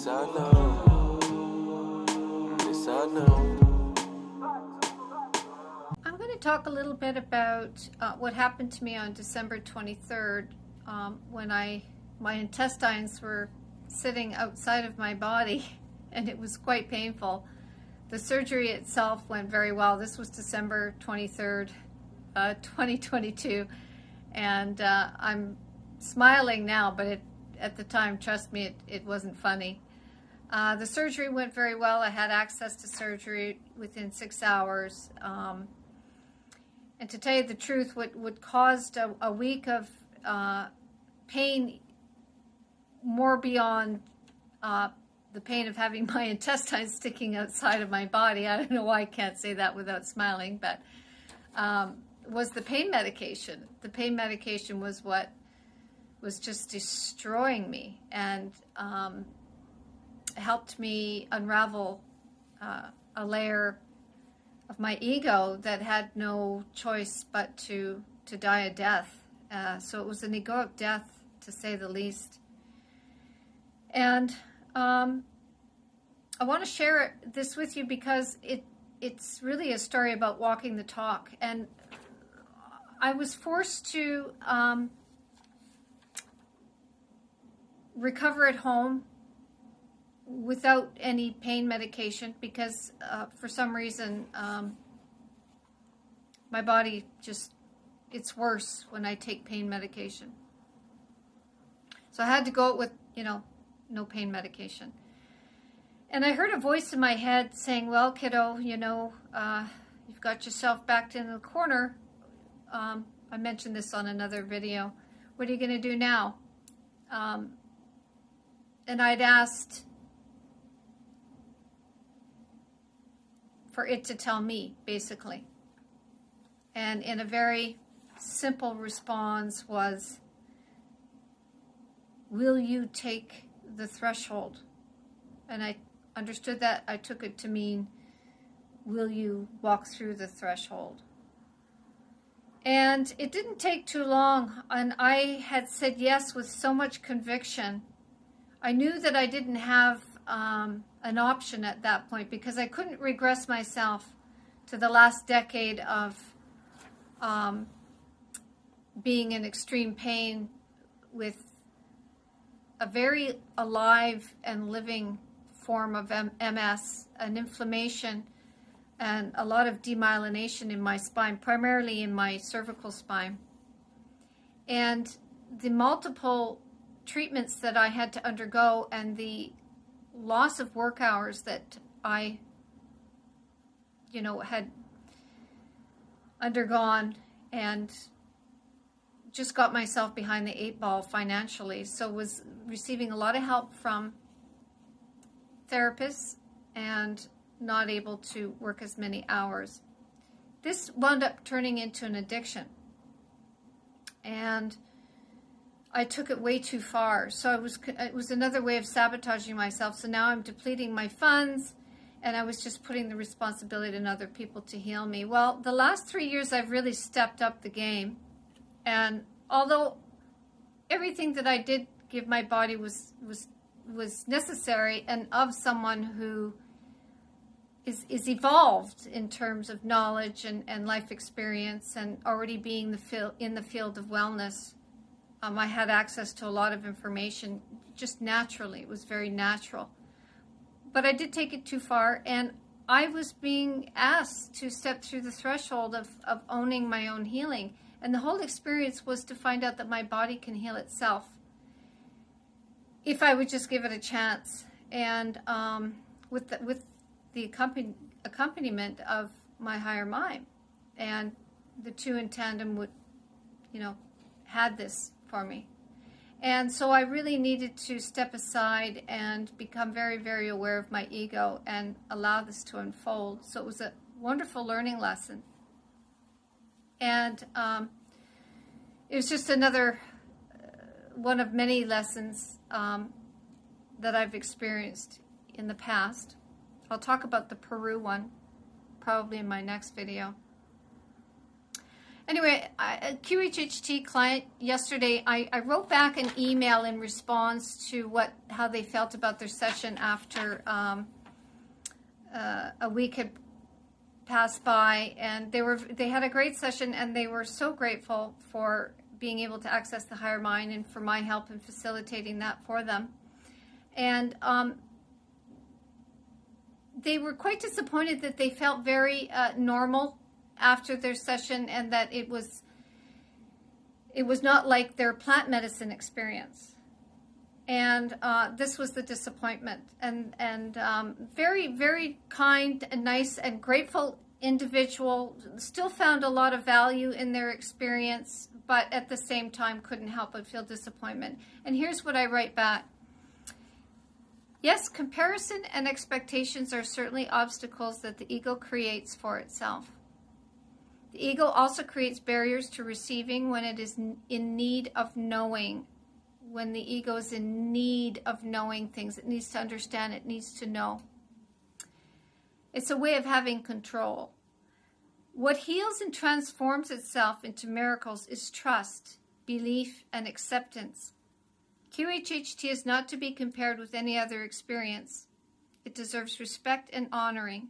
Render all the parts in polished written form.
This I know. This I know. I'm going to talk a little bit about what happened to me on December 23rd when my intestines were sitting outside of my body and it was quite painful. The surgery itself went very well. This was December 23rd, 2022, and I'm smiling now, but at the time, trust me, it wasn't funny. The surgery went very well. I had access to surgery within 6 hours. And to tell you the truth, what caused a week of pain, more beyond the pain of having my intestines sticking outside of my body, I don't know why I can't say that without smiling, but was the pain medication. The pain medication was what was just destroying me, and helped me unravel a layer of my ego that had no choice but to die a death. So it was an egoic death, to say the least. And I want to share this with you because it's really a story about walking the talk. And I was forced to recover at home without any pain medication because for some reason my body it's worse when I take pain medication. So I had to go with, no pain medication. And I heard a voice in my head saying, well, kiddo, you've got yourself backed in the corner. I mentioned this on another video. What are you going to do now? And I'd asked for it to tell me, basically. And in a very simple response was, will you take the threshold? And I understood that. I took it to mean, will you walk through the threshold? And it didn't take too long, and I had said yes with so much conviction. I knew that I didn't have an option at that point because I couldn't regress myself to the last decade of being in extreme pain with a very alive and living form of MS, an inflammation and a lot of demyelination in my spine, primarily in my cervical spine. And the multiple treatments that I had to undergo and the loss of work hours that I, had undergone, and just got myself behind the 8 ball financially. So was receiving a lot of help from therapists and not able to work as many hours. This wound up turning into an addiction. And I took it way too far. So it was another way of sabotaging myself. So now I'm depleting my funds, and I was just putting the responsibility on other people to heal me. Well, the last 3 years I've really stepped up the game. And although everything that I did give my body was necessary and of someone who is evolved in terms of knowledge and life experience and already being in the field of wellness, I had access to a lot of information just naturally. It was very natural. But I did take it too far, and I was being asked to step through the threshold of owning my own healing. And the whole experience was to find out that my body can heal itself if I would just give it a chance. And with the accompaniment of my higher mind. And the two in tandem would, had this for me. And so I really needed to step aside and become very, very aware of my ego and allow this to unfold. So it was a wonderful learning lesson. And it was just another one of many lessons that I've experienced in the past. I'll talk about the Peru one probably in my next video. Anyway, a QHHT client yesterday, I wrote back an email in response to how they felt about their session after a week had passed by, and they had a great session, and they were so grateful for being able to access the higher mind and for my help in facilitating that for them. And they were quite disappointed that they felt very normal after their session, and that it was not like their plant medicine experience. And this was the disappointment. And very, very kind and nice and grateful individual, still found a lot of value in their experience, but at the same time couldn't help but feel disappointment. And here's what I write back. Yes, comparison and expectations are certainly obstacles that the ego creates for itself. The ego also creates barriers to receiving when it is in need of knowing. When the ego is in need of knowing things, it needs to understand, it needs to know. It's a way of having control. What heals and transforms itself into miracles is trust, belief, and acceptance. QHHT is not to be compared with any other experience. It deserves respect and honoring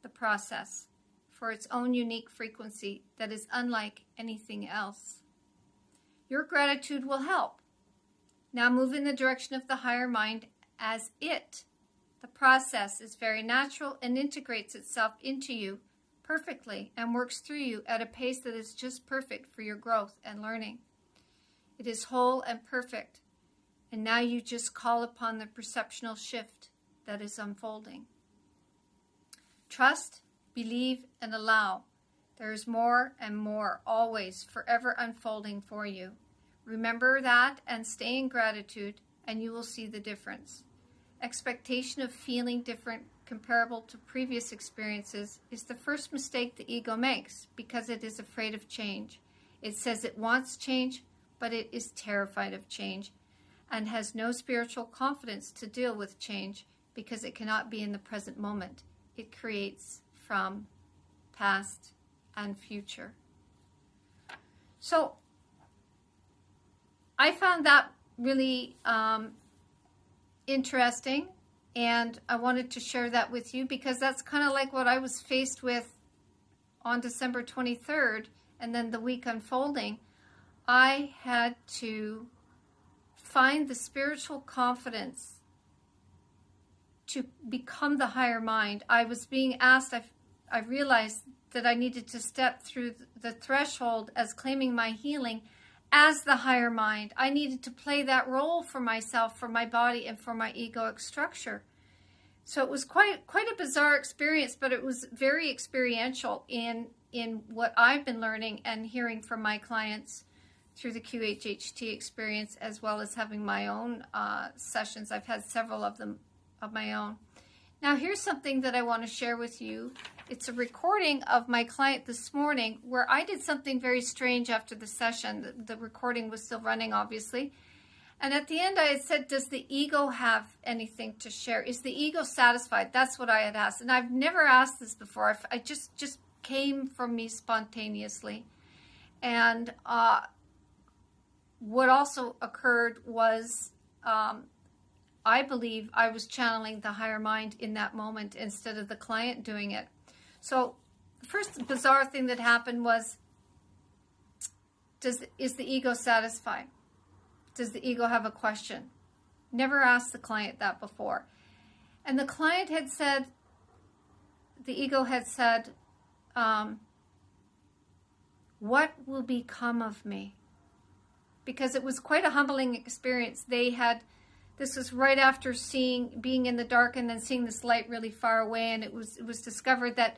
the process for its own unique frequency that is unlike anything else. Your gratitude will help. Now move in the direction of the higher mind as it. The process is very natural and integrates itself into you perfectly and works through you at a pace that is just perfect for your growth and learning. It is whole and perfect, and now you just call upon the perceptual shift that is unfolding. Trust, believe, and allow. There is more and more, always, forever unfolding for you. Remember that and stay in gratitude, and you will see the difference. Expectation of feeling different, comparable to previous experiences, is the first mistake the ego makes because it is afraid of change. It says it wants change, but it is terrified of change and has no spiritual confidence to deal with change because it cannot be in the present moment. It creates from past and future. So I found that really interesting, and I wanted to share that with you because that's kind of like what I was faced with on December 23rd, and then the week unfolding. I had to find the spiritual confidence to become the higher mind. I was being asked, I realized that I needed to step through the threshold as claiming my healing as the higher mind. I needed to play that role for myself, for my body, and for my egoic structure. So it was quite a bizarre experience, but it was very experiential in what I've been learning and hearing from my clients through the QHHT experience, as well as having my own sessions. I've had several of them of my own. Now, here's something that I want to share with you. It's a recording of my client this morning where I did something very strange after the session. The recording was still running, obviously. And at the end, I had said, does the ego have anything to share? Is the ego satisfied? That's what I had asked. And I've never asked this before. I just came from me spontaneously. And what also occurred was I believe I was channeling the higher mind in that moment instead of the client doing it. So the first bizarre thing that happened was, is the ego satisfied? Does the ego have a question? Never asked the client that before. And the client had said, the ego had said, what will become of me? Because it was quite a humbling experience. This was right after being in the dark and then seeing this light really far away, and it was discovered that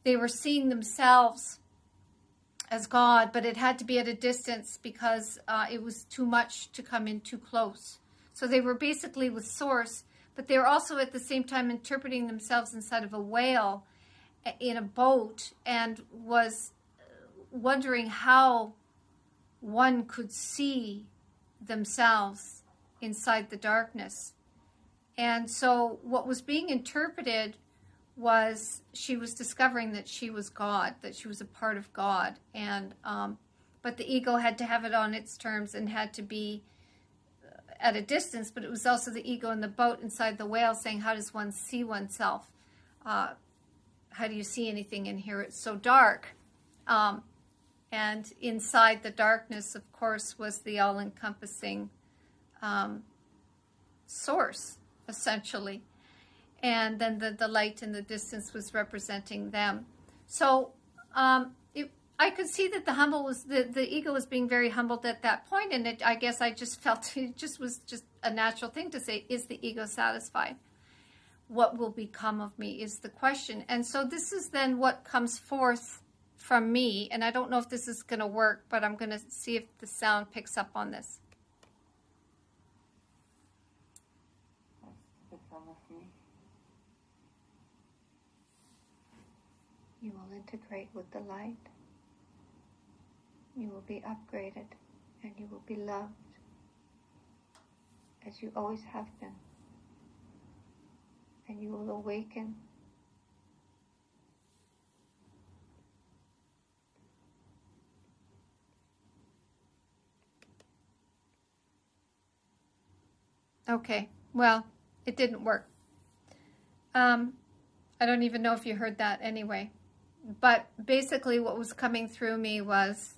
they were seeing themselves as God, but it had to be at a distance because it was too much to come in too close. So they were basically with Source, but they were also at the same time interpreting themselves inside of a whale in a boat, and was wondering how one could see themselves inside the darkness. And so what was being interpreted was she was discovering that she was God, that she was a part of God, and but the ego had to have it on its terms and had to be at a distance. But it was also the ego in the boat inside the whale saying, how does one see oneself? How do you see anything in here? It's so dark. And inside the darkness, of course, was the all-encompassing source, essentially. And then the light in the distance was representing them. So I could see that the ego was being very humbled at that point, and I guess I just felt it just was just a natural thing to say, is the ego satisfied? What will become of me is the question. And so this is then what comes forth from me, and I don't know if this is going to work, but I'm going to see if the sound picks up on this. You will integrate with the light. You will be upgraded, and you will be loved as you always have been. And you will awaken Okay, well, it didn't work. I don't even know if you heard that anyway. But basically what was coming through me was